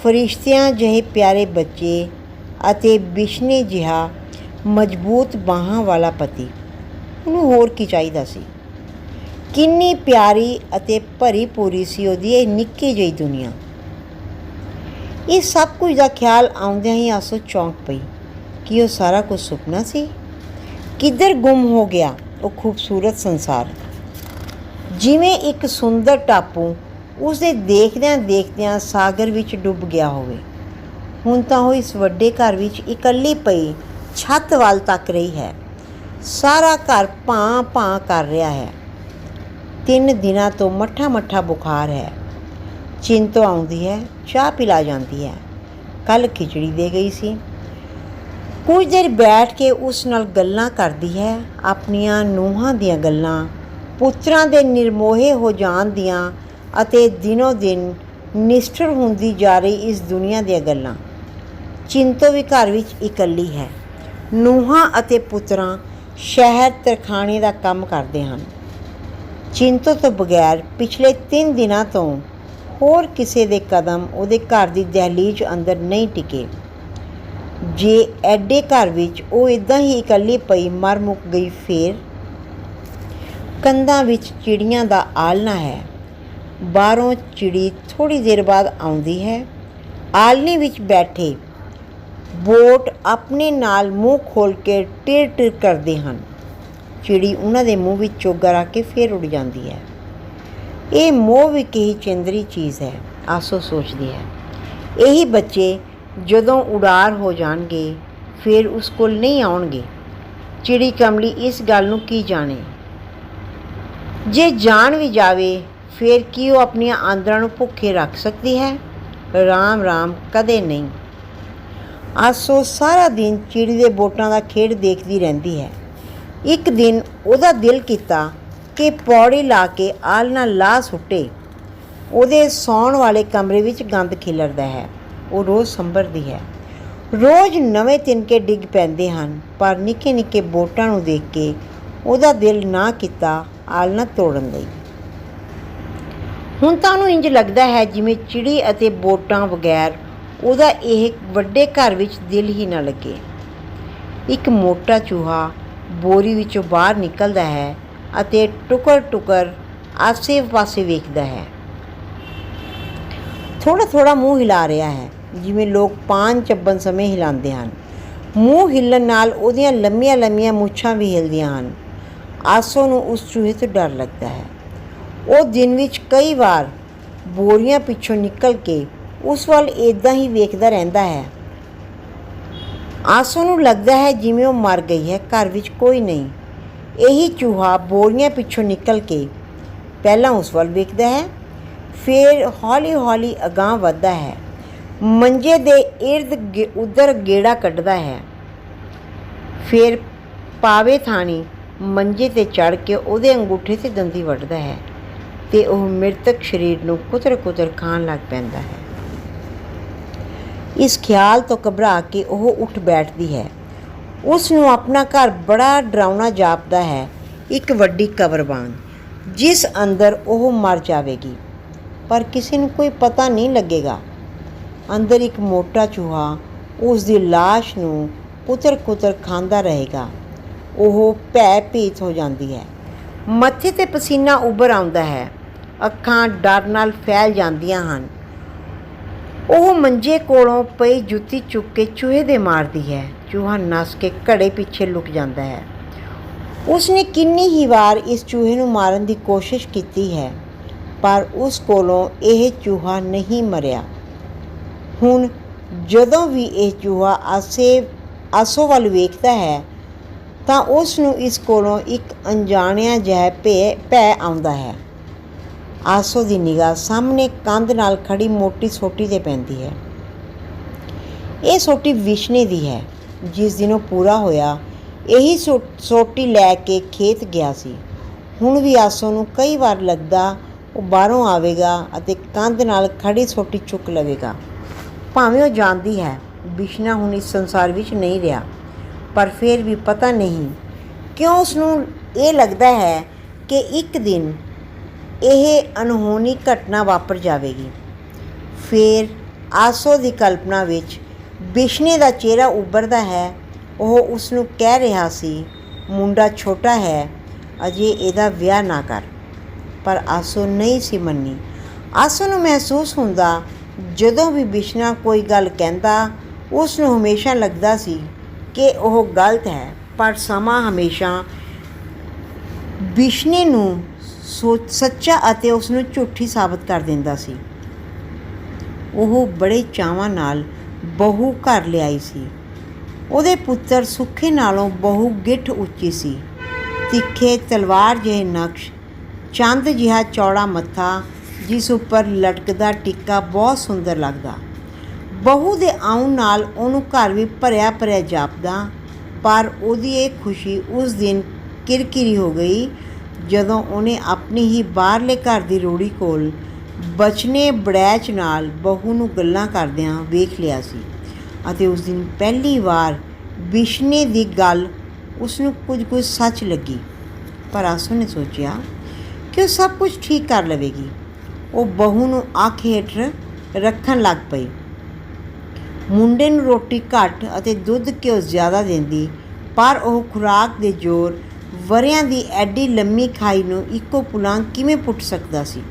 ਫਰਿਸ਼ਤਿਆਂ ਜਿਹੇ ਪਿਆਰੇ ਬੱਚੇ ਅਤੇ ਬਿਸ਼ਨੇ ਜਿਹਾ ਮਜ਼ਬੂਤ ਬਾਹਾਂ ਵਾਲਾ ਪਤੀ। ਉਹਨੂੰ ਹੋਰ ਕੀ ਚਾਹੀਦਾ ਸੀ? ਕਿੰਨੀ ਪਿਆਰੀ ਅਤੇ ਭਰੀ ਪੂਰੀ ਸੀ ਉਹਦੀ ਇਹ ਨਿੱਕੀ ਜਿਹੀ ਦੁਨੀਆ। ਇਹ ਸਭ ਕੁਝ ਦਾ ਖਿਆਲ ਆਉਂਦਿਆਂ ਹੀ ਆਸੋ ਚੌਂਕ ਪਈ ਕਿ ਉਹ ਸਾਰਾ ਕੁਝ ਸੁਪਨਾ ਸੀ। ਕਿੱਧਰ ਗੁੰਮ ਹੋ ਗਿਆ ਉਹ ਖੂਬਸੂਰਤ ਸੰਸਾਰ? ਜਿਵੇਂ ਇੱਕ ਸੁੰਦਰ ਟਾਪੂ ਉਸਦੇ ਦੇਖਦਿਆਂ ਦੇਖਦਿਆਂ ਸਾਗਰ ਵਿੱਚ ਡੁੱਬ ਗਿਆ ਹੋਵੇ। ਹੁਣ ਤਾਂ ਉਹ ਇਸ ਵੱਡੇ ਘਰ ਵਿੱਚ ਇਕੱਲੀ ਪਈ ਛੱਤ ਵੱਲ ਤੱਕ ਰਹੀ ਹੈ। ਸਾਰਾ ਘਰ ਭਾਂ ਭਾਂ ਕਰ ਰਿਹਾ ਹੈ। 3 ਦਿਨਾਂ ਤੋਂ ਮੱਠਾ ਮੱਠਾ ਬੁਖਾਰ ਹੈ। ਚਿੰਤੋ ਆਉਂਦੀ ਹੈ, ਚਾਹ ਪਿਲਾ ਜਾਂਦੀ ਹੈ। ਕੱਲ੍ਹ ਖਿਚੜੀ ਦੇ ਗਈ ਸੀ। ਕੁਝ ਦੇਰ ਬੈਠ ਕੇ ਉਸ ਨਾਲ ਗੱਲਾਂ ਕਰਦੀ ਹੈ, ਆਪਣੀਆਂ ਨੂੰਹਾਂ ਦੀਆਂ ਗੱਲਾਂ, ਪੁੱਤਰਾਂ ਦੇ ਨਿਰਮੋਹੇ ਹੋ ਜਾਣ ਦੀਆਂ ਅਤੇ ਦਿਨੋ ਦਿਨ ਨਿਸ਼ਠਰ ਹੁੰਦੀ ਜਾ ਰਹੀ ਇਸ ਦੁਨੀਆ ਦੀਆਂ ਗੱਲਾਂ। ਚਿੰਤੋ ਵੀ ਘਰ ਵਿੱਚ ਇਕੱਲੀ ਹੈ। ਨੂੰਹਾਂ ਅਤੇ ਪੁੱਤਰਾਂ ਸ਼ਹਿਰ ਤਰਖਾਣੇ ਦਾ ਕੰਮ ਕਰਦੇ ਹਨ। ਚਿੰਤੋ ਤੋਂ ਬਗੈਰ ਪਿਛਲੇ 3 ਦਿਨਾਂ ਤੋਂ ਹੋਰ ਕਿਸੇ ਦੇ ਕਦਮ ਉਹਦੇ ਘਰ ਦੀ ਦਹਿਲੀਜ਼ ਅੰਦਰ ਨਹੀਂ ਟਿਕੇ। ਜੇ ਐਡੇ ਘਰ ਵਿੱਚ ਉਹ ਇੱਦਾਂ ਹੀ ਇਕੱਲੀ ਪਈ ਮਰ ਮੁੱਕ ਗਈ ਫੇਰ? ਕੰਧਾਂ ਵਿੱਚ ਚਿੜੀਆਂ ਦਾ ਆਲਣਾ ਹੈ। ਬਾਹਰੋਂ ਚਿੜੀ ਥੋੜ੍ਹੀ ਦੇਰ ਬਾਅਦ ਆਉਂਦੀ ਹੈ। ਆਲਣੇ ਵਿੱਚ ਬੈਠੇ ਬੋਟ ਆਪਣੇ ਨਾਲ ਮੂੰਹ ਖੋਲ੍ਹ ਕੇ ਟਿਰ ਟਿਰ ਕਰਦੇ ਹਨ। ਚਿੜੀ ਉਹਨਾਂ ਦੇ ਮੂੰਹ ਵਿੱਚ ਚੋਗਾ ਰੱਖ ਕੇ ਫੇਰ ਉੱਡ ਜਾਂਦੀ ਹੈ। ਇਹ ਮੋਹ ਵੀ ਕਹੀ ਚੰਦਰੀ ਚੀਜ਼ ਹੈ, ਆਸੋ ਸੋਚਦੀ ਹੈ। ਇਹੀ ਬੱਚੇ ਜਦੋਂ ਉਡਾਰ ਹੋ ਜਾਣਗੇ ਫਿਰ ਉਸ ਕੋਲ ਨਹੀਂ ਆਉਣਗੇ। ਚਿੜੀ ਕਮਲੀ ਇਸ ਗੱਲ ਨੂੰ ਕੀ ਜਾਣੇ? ਜੇ ਜਾਣ ਵੀ ਜਾਵੇ ਫਿਰ ਕੀ ਉਹ ਆਪਣੀਆਂ ਆਂਦਰਾਂ ਨੂੰ ਭੁੱਖੇ ਰੱਖ ਸਕਦੀ ਹੈ? ਰਾਮ ਰਾਮ, ਕਦੇ ਨਹੀਂ। ਆਸੋ ਸਾਰਾ ਦਿਨ ਚਿੜੀ ਦੇ ਬੋਟਾਂ ਦਾ ਖੇਡ ਦੇਖਦੀ ਰਹਿੰਦੀ ਹੈ। ਇੱਕ ਦਿਨ ਉਹਦਾ ਦਿਲ ਕੀਤਾ ਕਿ ਪੌੜੀ ਲਾ ਕੇ ਆਲਣਾ ਲਾ ਸੁੱਟੇ। ਉਹਦੇ ਸੌਣ ਵਾਲੇ ਕਮਰੇ ਵਿੱਚ ਗੰਦ ਖਿਲਰਦਾ ਹੈ। ਉਹ ਰੋਜ਼ ਸੰਭਰਦੀ ਹੈ। ਰੋਜ਼ ਨਵੇਂ ਤਿਨਕੇ ਡਿੱਗ ਪੈਂਦੇ ਹਨ, ਪਰ ਨਿੱਕੇ ਨਿੱਕੇ ਬੋਟਾਂ ਨੂੰ ਦੇਖ ਕੇ ਉਹਦਾ ਦਿਲ ਨਾ ਕੀਤਾ ਆਲਣਾ ਤੋੜਨ ਲਈ। ਹੁਣ ਤਾਂ ਉਹਨੂੰ ਇੰਝ ਲੱਗਦਾ ਹੈ ਜਿਵੇਂ ਚਿੜੀ ਅਤੇ ਬੋਟਾਂ ਬਗੈਰ ਉਹਦਾ ਇਹ ਵੱਡੇ ਘਰ ਵਿੱਚ ਦਿਲ ਹੀ ਨਾ ਲੱਗੇ। ਇੱਕ ਮੋਟਾ ਚੂਹਾ ਬੋਰੀ ਵਿੱਚੋਂ ਬਾਹਰ ਨਿਕਲਦਾ ਹੈ ਅਤੇ ਟੁਕਰ ਟੁਕਰ ਆਸੇ ਪਾਸੇ ਵੇਖਦਾ ਹੈ। ਥੋੜ੍ਹਾ ਥੋੜ੍ਹਾ ਮੂੰਹ ਹਿਲਾ ਰਿਹਾ ਹੈ, ਜਿਵੇਂ ਲੋਕ ਪਾਨ ਚੱਬਣ ਸਮੇਂ ਹਿਲਾਉਂਦੇ ਹਨ। ਮੂੰਹ ਹਿੱਲਣ ਨਾਲ ਉਹਦੀਆਂ ਲੰਮੀਆਂ ਲੰਮੀਆਂ ਮੁੱਛਾਂ ਵੀ ਹਿਲਦੀਆਂ ਹਨ। ਆਸੋ ਨੂੰ ਉਸ ਚੂਹੇ ਤੋਂ ਡਰ ਲੱਗਦਾ ਹੈ। ਉਹ ਦਿਨ ਵਿੱਚ ਕਈ ਵਾਰ ਬੋਰੀਆਂ ਪਿੱਛੋਂ ਨਿਕਲ ਕੇ ਉਸ ਵੱਲ ਇੱਦਾਂ ਹੀ ਵੇਖਦਾ ਰਹਿੰਦਾ ਹੈ। ਆਸੋ ਨੂੰ ਲੱਗਦਾ ਹੈ ਜਿਵੇਂ ਉਹ ਮਰ ਗਈ ਹੈ। ਘਰ ਵਿੱਚ ਕੋਈ ਨਹੀਂ। ਇਹੀ ਚੂਹਾ ਬੋਰੀਆਂ ਪਿੱਛੋਂ ਨਿਕਲ ਕੇ ਪਹਿਲਾਂ ਉਸ ਵੱਲ ਵੇਖਦਾ ਹੈ, ਫਿਰ ਹੌਲੀ ਹੌਲੀ ਅਗਾਂਹ ਵੱਧਦਾ ਹੈ। ਮੰਜੇ ਦੇ ਇਰਦ ਉੱਧਰ ਗੇੜਾ ਕੱਢਦਾ ਹੈ। ਫਿਰ ਪਾਵੇ ਥਾਣੀ ਮੰਜੇ 'ਤੇ ਚੜ੍ਹ ਕੇ ਉਹਦੇ ਅੰਗੂਠੇ 'ਤੇ ਦੰਦੀ ਵੱਢਦਾ ਹੈ। ਤੇ ਉਹ ਮ੍ਰਿਤਕ ਸਰੀਰ ਨੂੰ ਕੁਤਰ-ਕੁਤਰ ਖਾਣ ਲੱਗ ਪੈਂਦਾ ਹੈ। ਇਸ ਖਿਆਲ ਤੋਂ ਘਬਰਾ ਕੇ ਉਹ ਉੱਠ ਬੈਠਦੀ ਹੈ। ਉਸ ਨੂੰ ਆਪਣਾ ਘਰ ਬੜਾ ਡਰਾਉਣਾ ਜਾਪਦਾ ਹੈ, ਇੱਕ ਵੱਡੀ ਕਬਰ ਵਾਂਗ, ਜਿਸ ਅੰਦਰ ਉਹ ਮਰ ਜਾਵੇਗੀ, ਪਰ ਕਿਸੇ ਨੂੰ ਕੋਈ ਪਤਾ ਨਹੀਂ ਲੱਗੇਗਾ। ਅੰਦਰ ਇੱਕ ਮੋਟਾ ਚੂਹਾ ਉਸ ਦੀ ਲਾਸ਼ ਨੂੰ ਕੁਤਰ-ਕੁਤਰ ਖਾਂਦਾ ਰਹੇਗਾ। ਉਹ ਭੈ-ਭੀਤ ਹੋ ਜਾਂਦੀ ਹੈ। ਮੱਥੇ 'ਤੇ ਪਸੀਨਾ ਉੱਭਰ ਆਉਂਦਾ ਹੈ। ਅੱਖਾਂ ਡਰ ਨਾਲ ਫੈਲ ਜਾਂਦੀਆਂ ਹਨ। ਉਹ ਮੰਜੇ ਕੋਲੋਂ ਪਈ ਜੁੱਤੀ ਚੁੱਕ ਕੇ ਚੂਹੇ ਦੇ ਮਾਰਦੀ ਹੈ। ਚੂਹਾ ਨੱਸ ਕੇ ਘੜੇ ਪਿੱਛੇ ਲੁਕ ਜਾਂਦਾ ਹੈ। ਉਸਨੇ ਕਿੰਨੀ ਹੀ ਵਾਰ ਇਸ ਚੂਹੇ ਨੂੰ ਮਾਰਨ ਦੀ ਕੋਸ਼ਿਸ਼ ਕੀਤੀ ਹੈ, ਪਰ ਉਸ ਕੋਲੋਂ ਇਹ ਚੂਹਾ ਨਹੀਂ ਮਰਿਆ। ਹੁਣ ਜਦੋਂ ਵੀ ਇਹ ਚੂਹਾ ਆਸੋ ਵੱਲ ਵੇਖਦਾ ਹੈ ਤਾਂ ਉਸ ਨੂੰ ਇਸ ਕੋਲੋਂ ਇੱਕ ਅਣਜਾਣਿਆ ਜਿਹਾ ਭੈ ਆਉਂਦਾ ਹੈ। ਆਸੋ ਦੀ ਨਿਗਾਹ ਸਾਹਮਣੇ ਕੰਧ ਨਾਲ ਖੜੀ ਮੋਟੀ ਸੋਟੀ 'ਤੇ ਪੈਂਦੀ ਹੈ। ਇਹ ਸੋਟੀ ਵਿਸ਼ਨੇ ਦੀ ਹੈ, ਜਿਸ ਦਿਨ ਉਹ ਪੂਰਾ ਹੋਇਆ ਇਹੀ ਸੋਟੀ ਲੈ ਕੇ ਖੇਤ ਗਿਆ ਸੀ। ਹੁਣ ਵੀ ਆਸੋ ਨੂੰ ਕਈ ਵਾਰ ਲੱਗਦਾ ਉਹ ਬਾਹਰੋਂ ਆਵੇਗਾ ਅਤੇ ਕੰਧ ਨਾਲ ਖੜੀ ਸੋਟੀ ਚੁੱਕ ਲਵੇਗਾ। ਭਾਵੇਂ ਉਹ ਜਾਣਦੀ ਹੈ ਬਿਸ਼ਨਾ ਹੁਣ ਇਸ ਸੰਸਾਰ ਵਿੱਚ ਨਹੀਂ ਰਿਹਾ, ਪਰ ਫਿਰ ਵੀ ਪਤਾ ਨਹੀਂ ਕਿਉਂ ਉਸਨੂੰ ਇਹ ਲੱਗਦਾ ਹੈ ਕਿ ਇੱਕ ਦਿਨ ਇਹ ਅਣਹੋਣੀ ਘਟਨਾ ਵਾਪਰ ਜਾਵੇਗੀ। ਫਿਰ ਆਸੋ ਦੀ ਕਲਪਨਾ ਵਿੱਚ ਬਿਸ਼ਨੇ ਦਾ ਚਿਹਰਾ ਉੱਭਰਦਾ ਹੈ। ਉਹ ਉਸ ਨੂੰ ਕਹਿ ਰਿਹਾ ਸੀ, ਮੁੰਡਾ ਛੋਟਾ ਹੈ, ਅਜੇ ਇਹਦਾ ਵਿਆਹ ਨਾ ਕਰ। ਪਰ ਆਸੋ ਨਹੀਂ ਸੀ ਮੰਨੀ। ਆਸੋ ਨੂੰ ਮਹਿਸੂਸ ਹੁੰਦਾ, ਜਦੋਂ ਵੀ ਬਿਸ਼ਨਾ ਕੋਈ ਗੱਲ ਕਹਿੰਦਾ ਉਸ ਨੂੰ ਹਮੇਸ਼ਾ ਲੱਗਦਾ ਸੀ ਕਿ ਉਹ ਗਲਤ ਹੈ, ਪਰ ਸਮਾਂ ਹਮੇਸ਼ਾ ਬਿਸ਼ਨੇ ਨੂੰ ਸੱਚਾ ਅਤੇ ਉਸ ਨੂੰ ਝੂਠੀ ਸਾਬਤ ਕਰ ਦਿੰਦਾ ਸੀ। ਉਹ ਬੜੇ ਚਾਵਾਂ ਨਾਲ ਬਹੂ ਘਰ ਲਿਆਈ ਸੀ। ਉਹਦੇ ਪੁੱਤਰ ਸੁੱਖੇ ਨਾਲੋਂ ਬਹੂ ਗਿੱਠ ਉੱਚੀ ਸੀ। ਤਿੱਖੇ ਤਲਵਾਰ ਜਿਹੇ ਨਕਸ਼, ਚੰਦ ਜਿਹਾ ਚੌੜਾ ਮੱਥਾ, ਜਿਸ ਉੱਪਰ ਲਟਕਦਾ ਟਿੱਕਾ ਬਹੁਤ ਸੁੰਦਰ ਲੱਗਦਾ। ਬਹੂ ਦੇ ਆਉਣ ਨਾਲ ਉਹਨੂੰ ਘਰ ਵੀ ਭਰਿਆ ਭਰਿਆ ਜਾਪਦਾ, ਪਰ ਉਹਦੀ ਇਹ ਖੁਸ਼ੀ ਉਸ ਦਿਨ ਕਿਰਕਿਰੀ ਹੋ ਗਈ ਜਦੋਂ ਉਹਨੇ ਆਪਣੀ ਹੀ ਬਾਹਰਲੇ ਘਰ ਦੀ ਰੋੜੀ ਕੋਲ ਬਚਨੇ ਬੜੈਚ ਨਾਲ ਬਹੂ ਨੂੰ ਗੱਲਾਂ ਕਰਦਿਆਂ ਵੇਖ ਲਿਆ ਸੀ ਅਤੇ ਉਸ ਦਿਨ ਪਹਿਲੀ ਵਾਰ ਬਿਸ਼ਨੇ ਦੀ ਗੱਲ ਉਸ ਨੂੰ ਕੁਝ ਸੱਚ ਲੱਗੀ। ਪਰ ਆਸੋ ਨੇ ਸੋਚਿਆ ਕਿ ਉਹ ਸਭ ਕੁਝ ਠੀਕ ਕਰ ਲਵੇਗੀ। ਉਹ ਬਹੂ ਨੂੰ ਅੱਖ ਹੇਠ ਰੱਖਣ ਲੱਗ ਪਈ। ਮੁੰਡੇ ਨੂੰ ਰੋਟੀ ਘੱਟ ਅਤੇ ਦੁੱਧ ਘਿਓ ਜ਼ਿਆਦਾ ਦਿੰਦੀ, ਪਰ ਉਹ ਖੁਰਾਕ ਦੇ ਜ਼ੋਰ ਵਰ੍ਹਿਆਂ ਦੀ ਐਡੀ ਲੰਮੀ ਖਾਈ ਨੂੰ ਇੱਕੋ ਪੁਲਾਂਘ ਕਿਵੇਂ ਪੁੱਟ ਸਕਦਾ ਸੀ।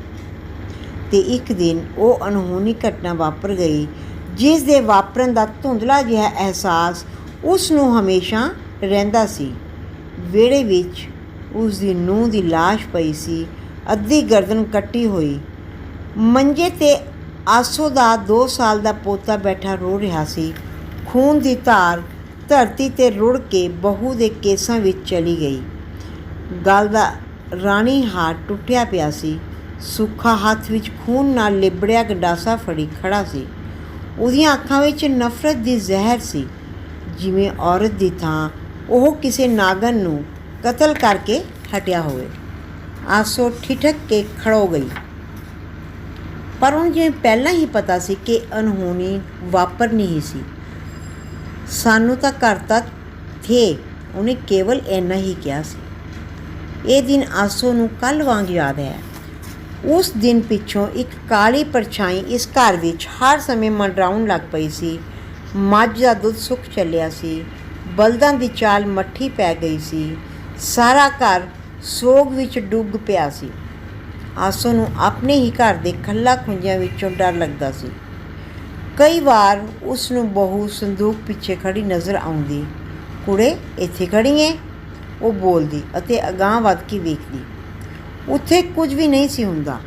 ਤੇ ਇੱਕ ਦਿਨ ਉਹ ਅਣਹੋਣੀ ਘਟਨਾ ਵਾਪਰ ਗਈ, ਜਿਸ ਦੇ ਵਾਪਰਨ ਦਾ ਧੁੰਦਲਾ ਜਿਹਾ ਅਹਿਸਾਸ ਉਸ ਨੂੰ ਹਮੇਸ਼ਾ ਰਹਿੰਦਾ ਸੀ। ਵਿਹੜੇ ਵਿੱਚ ਉਸ ਦੀ ਨੂੰਹ ਦੀ ਲਾਸ਼ ਪਈ ਸੀ, ਅੱਧੀ ਗਰਦਨ ਕੱਟੀ ਹੋਈ। ਮੰਜੇ 'ਤੇ ਆਸੋ ਦਾ 2 ਸਾਲ ਦਾ ਪੋਤਾ ਬੈਠਾ ਰੋ ਰਿਹਾ ਸੀ। ਖੂਨ ਦੀ ਧਾਰ ਧਰਤੀ 'ਤੇ ਰੁੜ ਕੇ ਬਹੂ ਦੇ ਕੇਸਾਂ ਵਿੱਚ ਚਲੀ ਗਈ। ਗਲ ਦਾ ਰਾਣੀ ਹਾਰ ਟੁੱਟਿਆ ਪਿਆ ਸੀ। ਸੁੱਖਾ ਹੱਥ ਵਿੱਚ ਖੂਨ ਨਾਲ ਲਿਬੜਿਆ ਗੰਡਾਸਾ ਫੜੀ ਖੜਾ ਸੀ। ਉਹਦੀਆਂ ਅੱਖਾਂ ਵਿੱਚ ਨਫ਼ਰਤ ਦੀ ਜ਼ਹਿਰ ਸੀ, ਜਿਵੇਂ ਔਰਤ ਦੀ ਥਾਂ ਉਹ ਕਿਸੇ ਨਾਗਨ ਨੂੰ ਕਤਲ ਕਰਕੇ ਹਟਿਆ ਹੋਵੇ। ਆਸੋ ਠਿਠਕ ਕੇ ਖੜੋ ਗਈ, ਪਰ ਉਹਨੂੰ ਜਿਵੇਂ ਪਹਿਲਾਂ ਹੀ ਪਤਾ ਸੀ ਕਿ ਅਣਹੋਣੀ ਵਾਪਰਨੀ ਹੀ ਸੀ। ਸਾਨੂੰ ਤਾਂ ਘਰ ਤੱਕ ਥੇ, ਉਹਨੇ ਕੇਵਲ ਇੰਨਾ ਹੀ ਕਿਹਾ ਸੀ। ਇਹ ਦਿਨ ਆਸੋ ਨੂੰ ਕੱਲ੍ਹ ਵਾਂਗ ਯਾਦ ਹੈ। ਉਸ ਦਿਨ ਪਿੱਛੋਂ ਇੱਕ ਕਾਲੀ ਪਰਛਾਈ ਇਸ ਘਰ ਵਿੱਚ ਹਰ ਸਮੇਂ ਮੰਡਰਾਉਣ ਲੱਗ ਪਈ ਸੀ। ਮੱਝ ਦਾ ਦੁੱਧ ਸੁੱਕ ਚੱਲਿਆ ਸੀ। ਬਲਦਾਂ ਦੀ ਚਾਲ ਮੱਠੀ ਪੈ ਗਈ ਸੀ। ਸਾਰਾ ਘਰ ਸੋਗ ਵਿੱਚ ਡੁੱਬ ਪਿਆ ਸੀ। ਆਸੋ ਨੂੰ ਆਪਣੇ ਹੀ ਘਰ ਦੇ ਖੱਲਾ ਖੁੰਝਿਆਂ ਵਿੱਚੋਂ ਡਰ ਲੱਗਦਾ ਸੀ। ਕਈ ਵਾਰ ਉਸ ਨੂੰ ਬਹੂ ਸੰਦੂਕ ਪਿੱਛੇ ਖੜੀ ਨਜ਼ਰ ਆਉਂਦੀ। ਕੁੜੇ, ਇੱਥੇ ਖੜੀ ਏ, ਉਹ ਬੋਲਦੀ ਅਤੇ ਅਗਾਂਹ ਵੱਧ ਕੇ ਵੇਖਦੀ। ਉੱਥੇ ਕੁਝ ਵੀ ਨਹੀਂ ਸੀ ਹੁੰਦਾ।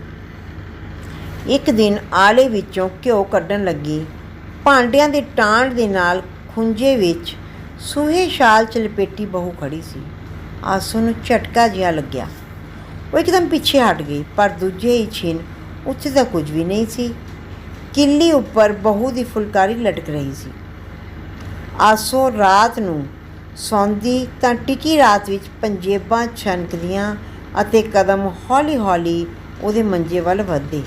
ਇੱਕ ਦਿਨ ਆਲੇ ਵਿੱਚੋਂ ਘਿਓ ਕੱਢਣ ਲੱਗੀ। ਭਾਂਡਿਆਂ ਦੀ ਟਾਂਡ ਦੇ ਨਾਲ ਖੁੰਝੇ ਵਿੱਚ ਸੂਹੇ ਸ਼ਾਲ 'ਚ ਲਪੇਟੀ ਬਹੂ ਖੜੀ ਸੀ। ਆਸੋ ਨੂੰ ਝਟਕਾ ਜਿਹਾ ਲੱਗਿਆ। ਉਹ ਇੱਕਦਮ ਪਿੱਛੇ ਹਟ ਗਈ, ਪਰ ਦੂਜੇ ਹੀ ਛਿਨ ਉੱਥੇ ਤਾਂ ਕੁਝ ਵੀ ਨਹੀਂ ਸੀ। ਕਿੱਲੀ ਉੱਪਰ ਬਹੂ ਦੀ ਫੁਲਕਾਰੀ ਲਟਕ ਰਹੀ ਸੀ। ਆਸੋ ਰਾਤ ਨੂੰ ਸੌਂਦੀ ਤਾਂ ਟਿਕੀ ਰਾਤ ਵਿੱਚ ਪੰਜੇਬਾਂ ਛਣਕਦੀਆਂ ਅਤੇ ਕਦਮ ਹੌਲੀ ਹੌਲੀ ਉਹਦੇ ਮੰਜੇ ਵੱਲ ਵਧਦੇ।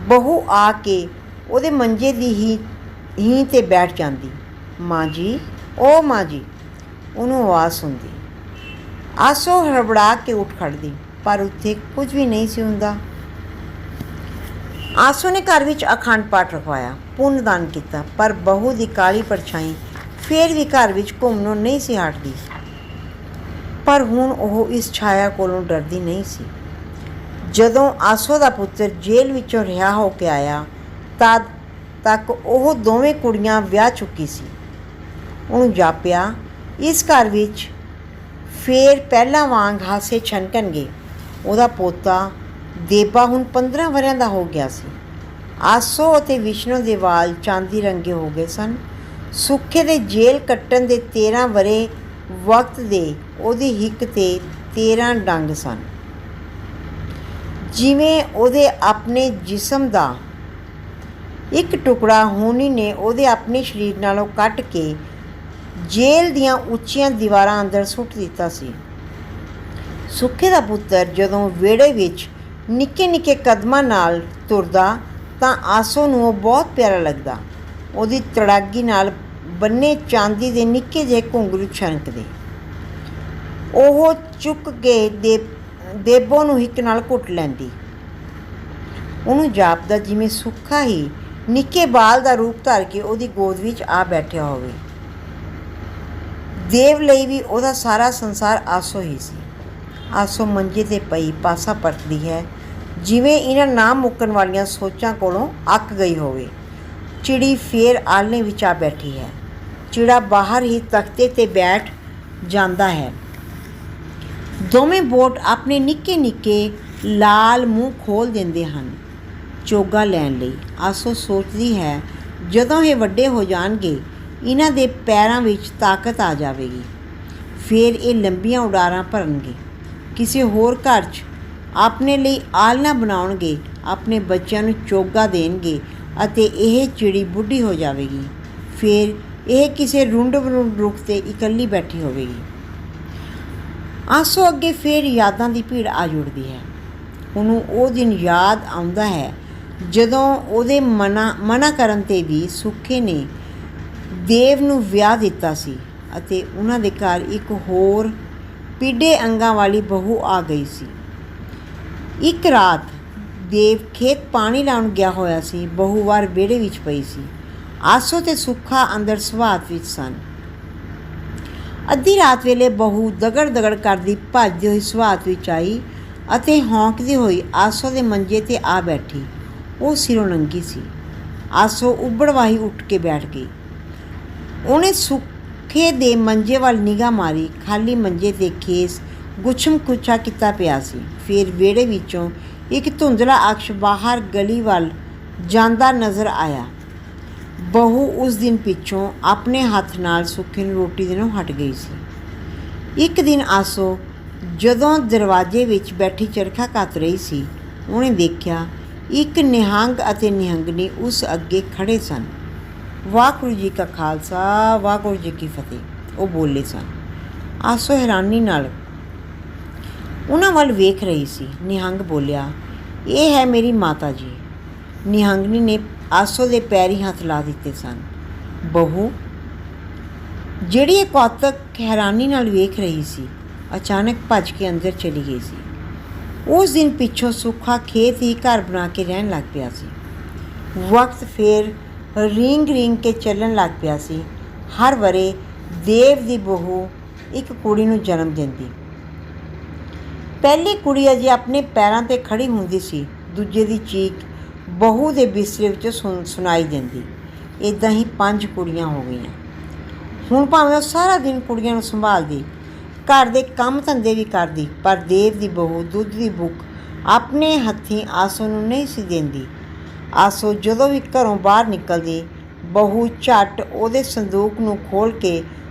ਬਹੂ ਆ ਕੇ ਉਹਦੇ ਮੰਜੇ ਦੀ ਹੀ 'ਤੇ ਬੈਠ ਜਾਂਦੀ। ਮਾਂ ਜੀ, ਓ ਮਾਂ ਜੀ, ਉਹਨੂੰ ਆਵਾਜ਼ ਸੁਣਦੀ। ਆਸੋ ਹੜਬੜਾ ਕੇ ਉੱਠ ਖੜ੍ਹਦੀ, ਪਰ ਉੱਥੇ ਕੁਝ ਵੀ ਨਹੀਂ ਸੀ ਹੁੰਦਾ। ਆਸੋ ਨੇ ਘਰ ਵਿੱਚ ਅਖੰਡ ਪਾਠ ਰਖਵਾਇਆ, ਪੁੰਨ ਦਾਨ ਕੀਤਾ, ਪਰ ਬਹੂ ਦੀ ਕਾਲੀ ਪਰਛਾਈ ਫਿਰ ਵੀ ਘਰ ਵਿੱਚ ਘੁੰਮਣੋਂ ਨਹੀਂ ਸੀ ਹਟਦੀ। ਪਰ ਹੁਣ ਉਹ ਇਸ ਛਾਇਆ ਕੋਲੋਂ ਡਰਦੀ ਨਹੀਂ ਸੀ। ਜਦੋਂ ਆਸੋ ਦਾ ਪੁੱਤਰ ਜੇਲ੍ਹ ਵਿੱਚੋਂ ਰਿਹਾ ਹੋ ਕੇ ਆਇਆ, ਤਦ ਤੱਕ ਉਹ ਦੋਵੇਂ ਕੁੜੀਆਂ ਵਿਆਹ ਚੁੱਕੀ ਸੀ। ਉਹਨੂੰ ਜਾਪਿਆ ਇਸ ਘਰ ਵਿੱਚ ਫੇਰ ਪਹਿਲਾਂ ਵਾਂਗ ਹਾਸੇ ਛਣਕਣਗੇ। ਉਹਦਾ ਪੋਤਾ ਦੇਬਾ ਹੁਣ 15 ਵਰ੍ਹਿਆਂ ਦਾ ਹੋ ਗਿਆ ਸੀ। ਆਸੋ ਅਤੇ ਵਿਸ਼ਨੂੰ ਦੇ ਵਾਲ ਚਾਂਦੀ ਰੰਗੇ ਹੋ ਗਏ ਸਨ। ਸੁੱਖੇ ਦੇ ਜੇਲ੍ਹ ਕੱਟਣ ਦੇ 13 ਵਰ੍ਹੇ ਵਕਤ ਦੇ ਉਹਦੀ ਹਿੱਕ 'ਤੇ 13 ਡੰਗ ਸਨ। ਜਿਵੇਂ ਉਹਦੇ ਆਪਣੇ ਜਿਸਮ ਦਾ ਇੱਕ ਟੁਕੜਾ ਹੋਣੀ ਨੇ ਉਹਦੇ ਆਪਣੇ ਸਰੀਰ ਨਾਲੋਂ ਕੱਟ ਕੇ ਜੇਲ੍ਹ ਦੀਆਂ ਉੱਚੀਆਂ ਦੀਵਾਰਾਂ ਅੰਦਰ ਸੁੱਟ ਦਿੱਤਾ ਸੀ। ਸੁੱਖੇ ਦਾ ਪੁੱਤਰ ਜਦੋਂ ਵਿਹੜੇ ਵਿੱਚ ਨਿੱਕੇ ਨਿੱਕੇ ਕਦਮਾਂ ਨਾਲ ਤੁਰਦਾ ਤਾਂ ਆਸੋ ਨੂੰ ਉਹ ਬਹੁਤ ਪਿਆਰਾ ਲੱਗਦਾ। ਉਹਦੀ ਤੜਾਗੀ ਨਾਲ ਬੰਨੇ ਚਾਂਦੀ ਦੇ ਨਿੱਕੇ ਜਿਹੇ ਘੁੰਗਰੂ ਛਣਕਦੇ। ਉਹ ਚੁੱਕ ਕੇ ਦੇਬੋ ਨੂੰ ਹਿੱਕ ਨਾਲ ਘੁੱਟ ਲੈਂਦੀ। ਉਹਨੂੰ ਜਾਪਦਾ ਜਿਵੇਂ ਸੁੱਖਾ ਹੀ ਨਿੱਕੇ ਬਾਲ ਦਾ ਰੂਪ ਧਰ ਕੇ ਉਹਦੀ ਗੋਦ ਵਿੱਚ ਆ ਬੈਠਿਆ ਹੋਵੇ। ਦੇਵ ਲਈ ਵੀ ਉਹਦਾ ਸਾਰਾ ਸੰਸਾਰ ਆਸੋ ਹੀ ਸੀ। ਆਸੋ ਮੰਜੇ 'ਤੇ ਪਈ ਪਾਸਾ ਪਰਤਦੀ ਹੈ, ਜਿਵੇਂ ਇਹਨਾਂ ਨਾ ਮੁੱਕਣ ਵਾਲੀਆਂ ਸੋਚਾਂ ਕੋਲੋਂ ਅੱਕ ਗਈ ਹੋਵੇ। ਚਿੜੀ ਫੇਰ ਆਲ੍ਹਣੇ ਵਿੱਚ ਆ ਬੈਠੀ ਹੈ। ਚਿੜਾ ਬਾਹਰ ਹੀ ਤਖਤੇ 'ਤੇ ਬੈਠ ਜਾਂਦਾ ਹੈ। ਦੋਵੇਂ ਬੋਟ ਆਪਣੇ ਨਿੱਕੇ ਨਿੱਕੇ ਲਾਲ ਮੂੰਹ ਖੋਲ੍ਹ ਦਿੰਦੇ ਹਨ ਚੋਗਾ ਲੈਣ ਲਈ। ਆਸੋ ਸੋਚਦੀ ਹੈ, ਜਦੋਂ ਇਹ ਵੱਡੇ ਹੋ ਜਾਣਗੇ ਇਹਨਾਂ ਦੇ ਪੈਰਾਂ ਵਿੱਚ ਤਾਕਤ ਆ ਜਾਵੇਗੀ। ਫਿਰ ਇਹ ਲੰਬੀਆਂ ਉਡਾਰਾਂ ਭਰਨਗੇ, ਕਿਸੇ ਹੋਰ ਘਰ 'ਚ ਆਪਣੇ ਲਈ ਆਲ੍ਹਣਾ ਬਣਾਉਣਗੇ, ਆਪਣੇ ਬੱਚਿਆਂ ਨੂੰ ਚੋਗਾ ਦੇਣਗੇ ਅਤੇ ਇਹ ਚਿੜੀ ਬੁੱਢੀ ਹੋ ਜਾਵੇਗੀ। ਫਿਰ ਇਹ ਕਿਸੇ ਰੁੰਡ ਰੁੱਖ 'ਤੇ ਇਕੱਲੀ ਬੈਠੀ ਹੋਵੇਗੀ। ਆਸੋ ਅੱਗੇ ਫਿਰ ਯਾਦਾਂ ਦੀ ਭੀੜ ਆ ਜੁੜਦੀ ਹੈ। ਉਹਨੂੰ ਉਹ ਦਿਨ ਯਾਦ ਆਉਂਦਾ ਹੈ ਜਦੋਂ ਉਹਦੇ ਮਨਾ ਕਰਨ 'ਤੇ ਵੀ ਸੁੱਖੇ ਨੇ ਦੇਵ ਨੂੰ ਵਿਆਹ ਦਿੱਤਾ ਸੀ ਅਤੇ ਉਹਨਾਂ ਦੇ ਘਰ ਇੱਕ ਹੋਰ ਪੀਡੇ ਅੰਗਾਂ ਵਾਲੀ ਬਹੂ ਆ ਗਈ ਸੀ। ਇੱਕ ਰਾਤ ਦੇਵ ਖੇਤ ਪਾਣੀ ਲਾਉਣ ਗਿਆ ਹੋਇਆ ਸੀ। ਬਹੂ ਵਾਰ ਵਿਹੜੇ ਵਿੱਚ ਪਈ ਸੀ। ਆਸੋ ਤੇ ਸੁੱਖਾ ਅੰਦਰ ਸਵਾਤ ਵਿੱਚ ਸਨ। ਅੱਧੀ ਰਾਤ ਵੇਲੇ ਬਹੂ ਦਗੜ ਦਗੜ ਕਰਦੀ ਭੱਜਦੀ ਹੋਈ ਸਵਾਤ ਵਿੱਚ ਆਈ ਅਤੇ ਹੌਂਕਦੀ ਹੋਈ ਆਸੋ ਦੇ ਮੰਜੇ 'ਤੇ ਆ ਬੈਠੀ। ਉਹ ਸਿਰੋਂ ਨੰਗੀ ਸੀ। ਆਸੋ ਉਬੜਵਾਹੀ ਉੱਠ ਕੇ ਬੈਠ ਗਈ। ਉਹਨੇ ਸੁੱਖੇ ਦੇ ਮੰਜੇ ਵੱਲ ਨਿਗਾਹ ਮਾਰੀ। ਖਾਲੀ ਮੰਜੇ 'ਤੇ ਖੇਸ ਗੁੱਛਮ ਕੁੱਛਾ ਕੀਤਾ ਪਿਆ ਸੀ। ਫਿਰ ਵਿਹੜੇ ਵਿੱਚੋਂ ਇੱਕ ਧੁੰਦਲਾ ਅਕਸ਼ ਬਾਹਰ ਗਲੀ ਵੱਲ ਜਾਂਦਾ ਨਜ਼ਰ ਆਇਆ। ਬਹੂ ਉਸ ਦਿਨ ਪਿੱਛੋਂ ਆਪਣੇ ਹੱਥ ਨਾਲ ਸੁੱਖੇ ਨੂੰ ਰੋਟੀ ਦੇਣੋਂ ਹਟ ਗਈ ਸੀ। ਇੱਕ ਦਿਨ ਆਸੋ ਜਦੋਂ ਦਰਵਾਜ਼ੇ ਵਿੱਚ ਬੈਠੀ ਚਰਖਾ ਕੱਤ ਰਹੀ ਸੀ, ਉਹਨੇ ਦੇਖਿਆ ਇੱਕ ਨਿਹੰਗ ਅਤੇ ਨਿਹੰਗਣੀ ਉਸ ਅੱਗੇ ਖੜ੍ਹੇ ਸਨ। ਵਾਹਿਗੁਰੂ ਜੀ ਕਾ ਖਾਲਸਾ, ਵਾਹਿਗੁਰੂ ਜੀ ਕੀ ਫਤਿਹ, ਉਹ ਬੋਲੇ ਸਨ। ਆਸੋ ਹੈਰਾਨੀ ਨਾਲ ਉਹਨਾਂ ਵੱਲ ਵੇਖ ਰਹੀ ਸੀ। ਨਿਹੰਗ ਬੋਲਿਆ, ਇਹ ਹੈ ਮੇਰੀ ਮਾਤਾ ਜੀ। ਨਿਹੰਗਣੀ ਨੇ ਆਸੋ ਦੇ ਪੈਰੀਂ ਹੱਥ ਲਾ ਦਿੱਤੇ ਸਨ। ਬਹੂ, ਜਿਹੜੀ ਇਹ ਕੌਤਕ ਹੈਰਾਨੀ ਨਾਲ ਵੇਖ ਰਹੀ ਸੀ, ਅਚਾਨਕ ਭੱਜ ਕੇ ਅੰਦਰ ਚਲੀ ਗਈ ਸੀ। ਉਸ ਦਿਨ ਪਿੱਛੋਂ ਸੁੱਖਾ ਖੇਤ ਹੀ ਘਰ ਬਣਾ ਕੇ ਰਹਿਣ ਲੱਗ ਪਿਆ ਸੀ। ਵਕਤ ਫੇਰ ਰੀਂਗ ਕੇ ਚੱਲਣ ਲੱਗ ਪਿਆ ਸੀ। ਹਰ ਵਰ੍ਹੇ ਦੇਵ ਦੀ ਬਹੂ ਇੱਕ ਕੁੜੀ ਨੂੰ ਜਨਮ ਦਿੰਦੀ। ਪਹਿਲੀ ਕੁੜੀ ਅਜੇ ਆਪਣੇ ਪੈਰਾਂ 'ਤੇ ਖੜ੍ਹੀ ਹੁੰਦੀ ਸੀ, ਦੂਜੇ ਦੀ ਚੀਕ ਬਹੂ ਦੇ ਬਿਸਤਰੇ ਵਿੱਚੋਂ ਸੁਣਾਈ ਦਿੰਦੀ। ਇੱਦਾਂ ਹੀ 5 ਕੁੜੀਆਂ ਹੋ ਗਈਆਂ। ਹੁਣ ਭਾਵੇਂ ਉਹ ਸਾਰਾ ਦਿਨ ਕੁੜੀਆਂ ਨੂੰ ਸੰਭਾਲਦੀ, ਘਰ ਦੇ ਕੰਮ ਧੰਦੇ ਵੀ ਕਰਦੀ, ਪਰ ਦੇਵ ਦੀ ਬਹੂ ਦੁੱਧ ਦੀ ਬੁੱਕ ਆਪਣੇ ਹੱਥੀਂ ਆਸੋ ਨੂੰ ਨਹੀਂ ਸੀ ਦਿੰਦੀ। ਆਸੋ ਜਦੋਂ ਵੀ ਘਰੋਂ ਬਾਹਰ ਨਿਕਲਦੀ, ਬਹੂ ਝੱਟ ਉਹਦੇ ਸੰਦੂਕ ਨੂੰ ਖੋਲ੍ਹ ਕੇ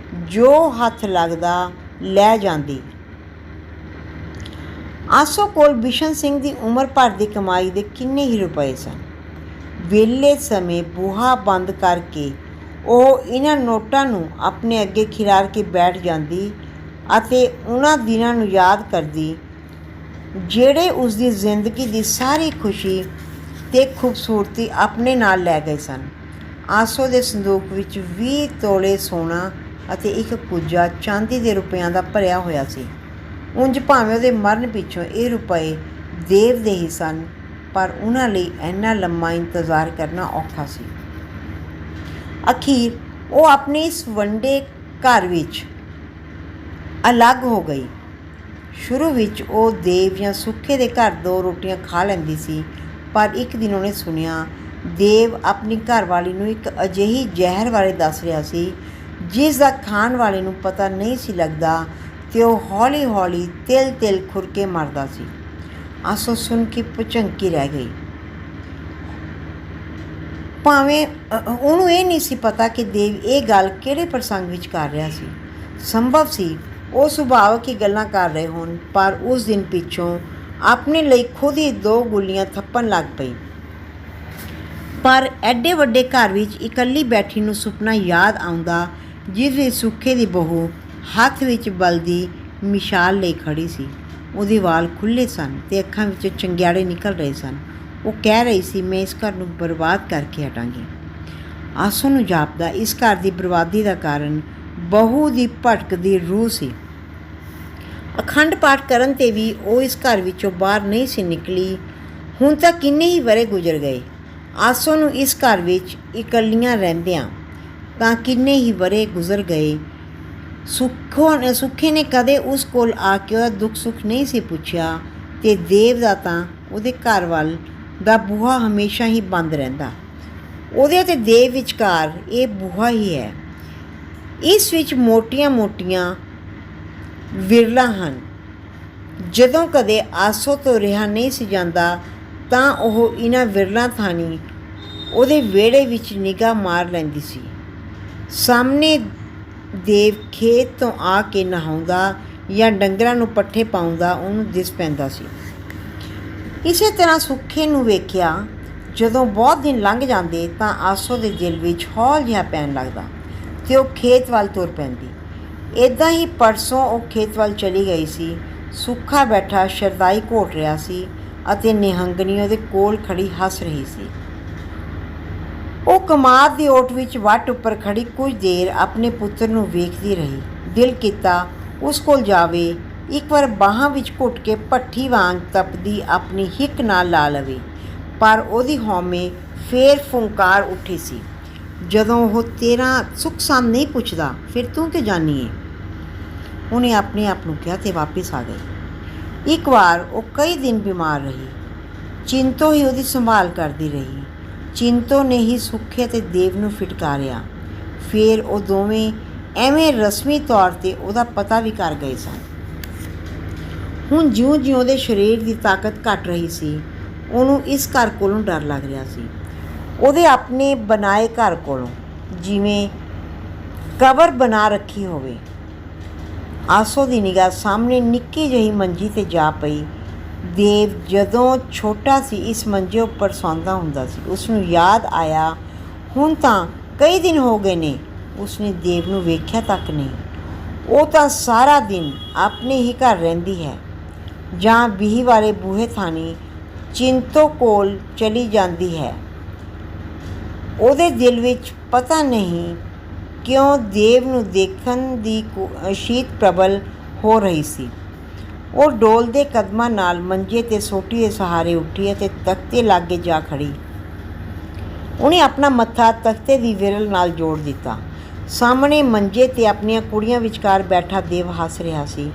ਜੋ ਹੱਥ ਲੱਗਦਾ ਲੈ ਜਾਂਦੀ। ਆਸੋ ਕੋਲ ਬਿਸ਼ਨ ਸਿੰਘ ਦੀ ਉਮਰ ਭਰ ਦੀ ਕਮਾਈ ਦੇ ਕਿੰਨੇ ਹੀ ਰੁਪਏ ਸਨ। ਵਿਹਲੇ ਸਮੇਂ ਬੂਹਾ ਬੰਦ ਕਰਕੇ ਉਹ ਇਹਨਾਂ ਨੋਟਾਂ ਨੂੰ ਆਪਣੇ ਅੱਗੇ ਖਿਲਾਰ ਕੇ ਬੈਠ ਜਾਂਦੀ ਅਤੇ ਉਹਨਾਂ ਦਿਨਾਂ ਨੂੰ ਯਾਦ ਕਰਦੀ ਜਿਹੜੇ ਉਸ ਦੀ ਜ਼ਿੰਦਗੀ ਦੀ ਸਾਰੀ ਖੁਸ਼ੀ ਤੇ ਖੂਬਸੂਰਤੀ ਆਪਣੇ ਨਾਲ ਲੈ ਗਏ ਸਨ। ਆਸੋ ਦੇ ਸੰਦੂਕ ਵਿੱਚ 20 ਤੋਲੇ ਸੋਨਾ ਅਤੇ ਇੱਕ ਕੁੱਜਾ ਚਾਂਦੀ ਦੇ ਰੁਪਇਆਂ ਦਾ ਭਰਿਆ ਹੋਇਆ ਸੀ। ਉਂਝ ਭਾਵੇਂ ਉਹਦੇ ਮਰਨ ਪਿੱਛੋਂ ਇਹ ਰੁਪਏ ਦੇਵ ਦੇ ਹੀ ਸਨ, ਪਰ ਉਹਨਾਂ ਲਈ ਇੰਨਾ ਲੰਮਾ ਇੰਤਜ਼ਾਰ ਕਰਨਾ ਔਖਾ ਸੀ। ਅਖੀਰ ਉਹ ਆਪਣੇ ਇਸ ਵੰਡੇ ਘਰ ਵਿੱਚ ਅਲੱਗ ਹੋ ਗਈ। ਸ਼ੁਰੂ ਵਿੱਚ ਉਹ ਦੇਵ ਜਾਂ ਸੁੱਖੇ ਦੇ ਘਰ 2 ਰੋਟੀਆਂ ਖਾ ਲੈਂਦੀ ਸੀ, ਪਰ ਇੱਕ ਦਿਨ ਉਹਨੇ ਸੁਣਿਆ ਦੇਵ ਆਪਣੀ ਘਰਵਾਲੀ ਨੂੰ ਇੱਕ ਅਜਿਹੀ ਜ਼ਹਿਰ ਬਾਰੇ ਦੱਸ ਰਿਹਾ ਸੀ ਜਿਸ ਦਾ ਖਾਣ ਵਾਲੇ ਨੂੰ ਪਤਾ ਨਹੀਂ ਸੀ ਲੱਗਦਾ ਤੇ ਉਹ ਹੌਲੀ ਹੌਲੀ ਤਿਲ ਖੁਰ ਕੇ ਮਰਦਾ ਸੀ। ਆਸੋ ਸੁਣ ਕੇ ਭੁਚੰਕੀ ਰਹਿ ਗਈ। ਭਾਵੇਂ ਉਹਨੂੰ ਇਹ ਨਹੀਂ ਸੀ ਪਤਾ ਕਿ ਦੇਵ ਇਹ ਗੱਲ ਕਿਹੜੇ ਪ੍ਰਸੰਗ ਵਿੱਚ ਕਰ ਰਿਹਾ ਸੀ। ਸੰਭਵ ਸੀ ਉਹ ਸੁਭਾਵਕ ਹੀ ਗੱਲਾਂ ਕਰ ਰਹੇ ਹੋਣ, ਪਰ ਉਸ ਦਿਨ ਪਿੱਛੋਂ ਆਪਣੇ ਲਈ ਖੁਦ ਹੀ 2 ਗੁੱਲੀਆਂ ਥੱਪਣ ਲੱਗ ਪਈ। ਪਰ ਐਡੇ ਵੱਡੇ ਘਰ ਵਿੱਚ ਇਕੱਲੀ ਬੈਠੀ ਨੂੰ ਸੁਪਨਾ ਯਾਦ ਆਉਂਦਾ ਜਿਸ ਵਿੱਚ ਸੁੱਖੇ ਦੀ ਬਹੂ ਹੱਥ ਵਿੱਚ ਬਲਦੀ ਮਿਸਾਲ ਲਈ ਖੜੀ ਸੀ। ਉਹਦੇ ਵਾਲ ਖੁੱਲ੍ਹੇ ਸਨ ਤੇ ਅੱਖਾਂ ਵਿੱਚੋਂ ਚੰਗਿਆੜੇ ਨਿਕਲ ਰਹੇ ਸਨ। ਉਹ ਕਹਿ ਰਹੀ ਸੀ, ਮੈਂ ਇਸ ਘਰ ਨੂੰ ਬਰਬਾਦ ਕਰਕੇ ਹਟਾਂਗੀ। ਆਸੋ ਨੂੰ ਜਾਪਦਾ ਇਸ ਘਰ ਦੀ ਬਰਬਾਦੀ ਦਾ ਕਾਰਨ ਬਹੂ ਦੀ ਭਟਕਦੀ ਰੂਹ ਸੀ। ਅਖੰਡ ਪਾਠ ਕਰਨ 'ਤੇ ਵੀ ਉਹ ਇਸ ਘਰ ਵਿੱਚੋਂ ਬਾਹਰ ਨਹੀਂ ਸੀ ਨਿਕਲੀ। ਹੁਣ ਤਾਂ ਕਿੰਨੇ ਹੀ ਵਰ੍ਹੇ ਗੁਜ਼ਰ ਗਏ। ਆਸੋ ਨੂੰ ਇਸ ਘਰ ਵਿੱਚ ਇਕੱਲੀਆਂ ਰਹਿੰਦਿਆਂ ਤਾਂ ਕਿੰਨੇ ਹੀ ਵਰ੍ਹੇ ਗੁਜ਼ਰ ਗਏ। ਸੁੱਖੇ ਨੇ ਕਦੇ ਉਸ ਕੋਲ ਆ ਕੇ ਉਹਦਾ ਦੁੱਖ ਸੁੱਖ ਨਹੀਂ ਸੀ ਪੁੱਛਿਆ ਤੇ ਦੇਵ ਦਾ ਤਾਂ ਉਹਦੇ ਘਰ ਵੱਲ ਦਾ ਬੂਹਾ ਹਮੇਸ਼ਾ ਹੀ ਬੰਦ ਰਹਿੰਦਾ। ਉਹਦੇ ਅਤੇ ਦੇਵ ਵਿਚਕਾਰ ਇਹ ਬੂਹਾ ਹੀ ਹੈ। ਇਸ ਵਿੱਚ ਮੋਟੀਆਂ ਵਿਰਲਾਂ ਹਨ। ਜਦੋਂ ਕਦੇ ਆਸੋ ਤੋਂ ਰਿਹਾ ਨਹੀਂ ਸੀ ਜਾਂਦਾ ਤਾਂ ਉਹ ਇਹਨਾਂ ਵਿਰਲਾਂ ਥਾਣੀ ਉਹਦੇ ਵਿਹੜੇ ਵਿੱਚ ਨਿਗਾਹ ਮਾਰ ਲੈਂਦੀ ਸੀ। ਸਾਹਮਣੇ ਦੇਵ ਖੇਤ ਤੋਂ ਆ ਕੇ ਨਹਾਉਂਦਾ ਜਾਂ ਡੰਗਰਾਂ ਨੂੰ ਪੱਠੇ ਪਾਉਂਦਾ ਉਹਨੂੰ ਦਿਸ ਪੈਂਦਾ ਸੀ। ਇਸੇ ਤਰ੍ਹਾਂ ਸੁੱਖੇ ਨੂੰ ਵੇਖਿਆ ਜਦੋਂ ਬਹੁਤ ਦਿਨ ਲੰਘ ਜਾਂਦੇ ਤਾਂ ਆਸੋ ਦੇ ਦਿਲ ਵਿੱਚ ਹੌਲ ਜਿਹਾ ਪੈਣ ਲੱਗਦਾ ਤੇ ਉਹ ਖੇਤ ਵੱਲ ਤੁਰ ਪੈਂਦੀ। ਇੱਦਾਂ ਹੀ ਪਰਸੋਂ ਉਹ ਖੇਤ ਵੱਲ ਚਲੀ ਗਈ ਸੀ। ਸੁੱਖਾ ਬੈਠਾ ਸ਼ਰਦਾਈ ਘੋਟ ਰਿਹਾ ਸੀ ਅਤੇ ਨਿਹੰਗਣੀ ਉਹਦੇ ਕੋਲ ਖੜੀ ਹੱਸ ਰਹੀ ਸੀ। ਉਹ ਕਮਾਦ ਦੀ ਓਟ ਵਿੱਚ ਵੱਟ ਉੱਪਰ ਖੜੀ ਕੁਝ ਦੇਰ ਆਪਣੇ ਪੁੱਤਰ ਨੂੰ ਵੇਖਦੀ ਰਹੀ। ਦਿਲ ਕੀਤਾ ਉਸ ਕੋਲ ਜਾਵੇ, ਇੱਕ ਵਾਰ ਬਾਹਾਂ ਵਿੱਚ ਘੁੱਟ ਕੇ ਭੱਠੀ ਵਾਂਗ ਤਪਦੀ ਆਪਣੀ ਹਿੱਕ ਨਾਲ ਲਾ ਲਵੇ, ਪਰ ਉਹਦੀ ਹਉਮੈ ਫੇਰ ਫੁੰਕਾਰ ਉੱਠੀ ਸੀ। ਜਦੋਂ ਉਹ ਤੇਰਾ ਸੁੱਖ ਸਾਂਦ ਨਹੀਂ ਪੁੱਛਦਾ ਫਿਰ ਤੂੰ ਕਿ ਜਾਨੀ ਏ, ਉਹਨੇ ਆਪਣੇ ਆਪ ਨੂੰ ਕਿਹਾ ਤੇ ਵਾਪਿਸ ਆ ਗਈ। ਇੱਕ ਵਾਰ ਉਹ ਕਈ ਦਿਨ ਬਿਮਾਰ ਰਹੀ। ਚਿੰਤੋ ਹੀ ਉਹਦੀ ਸੰਭਾਲ ਕਰਦੀ ਰਹੀ। ਚਿੰਤੋ ਨੇ ਹੀ ਸੁੱਖੇ ਅਤੇ ਦੇਵ ਨੂੰ ਫਿਟਕਾਰਿਆ। ਫਿਰ ਉਹ ਦੋਵੇਂ ਐਵੇਂ ਰਸਮੀ ਤੌਰ 'ਤੇ ਉਹਦਾ ਪਤਾ ਵੀ ਕਰ ਗਏ ਸਨ। ਹੁਣ ਜਿਉਂ-ਜਿਉਂ ਉਹਦੇ ਸਰੀਰ ਦੀ ਤਾਕਤ ਘਟ ਰਹੀ ਸੀ, ਉਹਨੂੰ ਇਸ ਘਰ ਕੋਲੋਂ ਡਰ ਲੱਗ ਰਿਹਾ ਸੀ। ਉਹਦੇ ਆਪਣੇ ਬਣਾਏ ਘਰ ਕੋਲੋਂ, ਜਿਵੇਂ ਕਬਰ ਬਣਾ ਰੱਖੀ ਹੋਵੇ। ਆਸੋ ਦੀ ਨਿਗਾਹ ਸਾਹਮਣੇ ਨਿੱਕੀ ਜਿਹੀ ਮੰਜੀ 'ਤੇ ਜਾ ਪਈ। ਦੇਵ ਜਦੋਂ ਛੋਟਾ ਸੀ ਇਸ ਮੰਜੇ ਉੱਪਰ ਸੌਂਦਾ ਹੁੰਦਾ ਸੀ। ਉਸਨੂੰ ਯਾਦ ਆਇਆ ਹੁਣ ਤਾਂ ਕਈ ਦਿਨ ਹੋ ਗਏ ਨੇ ਉਸਨੇ ਦੇਵ ਨੂੰ ਵੇਖਿਆ ਤੱਕ ਨਹੀਂ। ਉਹ ਤਾਂ ਸਾਰਾ ਦਿਨ ਆਪਣੇ ਹੀ ਘਰ ਰਹਿੰਦੀ ਹੈ ਜਾਂ ਬੀਹੀ ਵਾਲੇ ਬੂਹੇ ਥਾਣੀ ਚਿੰਤੋ ਕੋਲ ਚਲੀ ਜਾਂਦੀ ਹੈ। ਉਹਦੇ ਦਿਲ ਵਿੱਚ ਪਤਾ ਨਹੀਂ ਕਿਉਂ ਦੇਵ ਨੂੰ ਦੇਖਣ ਦੀ ਸ਼ੀਤ ਪ੍ਰਬਲ ਹੋ ਰਹੀ ਸੀ। ਉਹ ਡੋਲਦੇ ਕਦਮਾਂ ਨਾਲ ਮੰਜੇ 'ਤੇ ਸੋਟੀ ਦੇ ਸਹਾਰੇ ਉੱਠੀ ਅਤੇ ਤਖਤੇ ਲਾਗੇ ਜਾ ਖੜੀ। ਉਹਨੇ ਆਪਣਾ ਮੱਥਾ ਤਖਤੇ ਦੀ ਵਿਰਲ ਨਾਲ ਜੋੜ ਦਿੱਤਾ। ਸਾਹਮਣੇ ਮੰਜੇ 'ਤੇ ਆਪਣੀਆਂ ਕੁੜੀਆਂ ਵਿਚਕਾਰ ਬੈਠਾ ਦੇਵ ਹੱਸ ਰਿਹਾ ਸੀ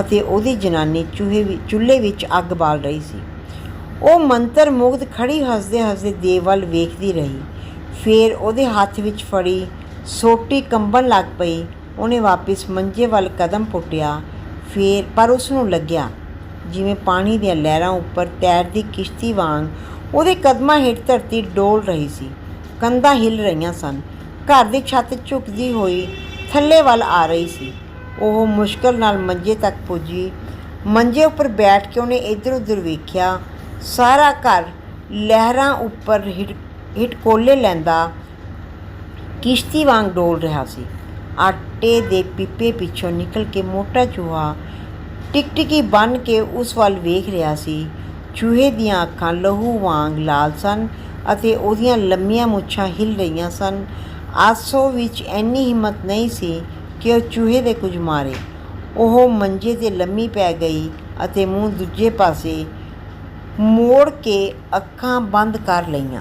ਅਤੇ ਉਹਦੀ ਜਨਾਨੀ ਚੁੱਲ੍ਹੇ ਵਿੱਚ ਅੱਗ ਬਾਲ ਰਹੀ ਸੀ। ਉਹ ਮੰਤਰ ਮੁਗਧ ਖੜੀ ਹੱਸਦੇ ਦੇਵ ਵੱਲ ਵੇਖਦੀ ਰਹੀ। ਫਿਰ ਉਹਦੇ ਹੱਥ ਵਿੱਚ ਫੜੀ ਸੋਟੀ ਕੰਬਣ ਲੱਗ ਪਈ। ਉਹਨੇ ਵਾਪਿਸ ਮੰਜੇ ਵੱਲ ਕਦਮ ਪੁੱਟਿਆ। ਪਰ ਉਸਨੂੰ ਲੱਗਿਆ ਜਿਵੇਂ ਪਾਣੀ ਦੀਆਂ ਲਹਿਰਾਂ ਉੱਪਰ ਤੈਰਦੀ ਕਿਸ਼ਤੀ ਵਾਂਗ ਉਹਦੇ ਕਦਮਾਂ ਹੇਠ ਧਰਤੀ ਡੋਲ ਰਹੀ ਸੀ। ਕੰਧਾਂ ਹਿੱਲ ਰਹੀਆਂ ਸਨ। ਘਰ ਦੀ ਛੱਤ ਝੁਕਦੀ ਹੋਈ ਥੱਲੇ ਵੱਲ ਆ ਰਹੀ ਸੀ। ਉਹ ਮੁਸ਼ਕਲ ਨਾਲ ਮੰਜੇ ਤੱਕ ਪੁੱਜੀ। ਮੰਜੇ ਉੱਪਰ ਬੈਠ ਕੇ ਉਹਨੇ ਇੱਧਰ ਉੱਧਰ ਵੇਖਿਆ। ਸਾਰਾ ਘਰ ਲਹਿਰਾਂ ਉੱਪਰ ਹਿਟਕੋਲੇ ਲੈਂਦਾ ਕਿਸ਼ਤੀ ਵਾਂਗ ਡੋਲ ਰਿਹਾ ਸੀ। ਆਟੇ ਦੇ ਪੀਪੇ ਪਿੱਛੋਂ ਨਿਕਲ ਕੇ ਮੋਟਾ ਚੂਹਾ ਟਿਕਟਿਕੀ ਬੰਨ੍ਹ ਕੇ ਉਸ ਵੱਲ ਵੇਖ ਰਿਹਾ ਸੀ। ਚੂਹੇ ਦੀਆਂ ਅੱਖਾਂ ਲਹੂ ਵਾਂਗ ਲਾਲ ਸਨ ਅਤੇ ਉਹਦੀਆਂ ਲੰਮੀਆਂ ਮੁੱਛਾਂ ਹਿੱਲ ਰਹੀਆਂ ਸਨ। ਆਸੋ ਵਿੱਚ ਇੰਨੀ ਹਿੰਮਤ ਨਹੀਂ ਸੀ ਕਿ ਉਹ ਚੂਹੇ ਦੇ ਕੁਝ ਮਾਰੇ। ਉਹ ਮੰਜੇ 'ਤੇ ਲੰਮੀ ਪੈ ਗਈ ਅਤੇ ਮੂੰਹ ਦੂਜੇ ਪਾਸੇ ਮੋੜ ਕੇ ਅੱਖਾਂ ਬੰਦ ਕਰ ਲਈਆਂ।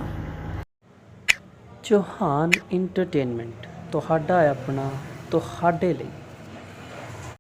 ਚੌਹਾਨ ਇੰਟਰਟੇਨਮੈਂਟ ਤੁਹਾਡਾ ਆਪਣਾ, ਤੁਹਾਡੇ ਲਈ।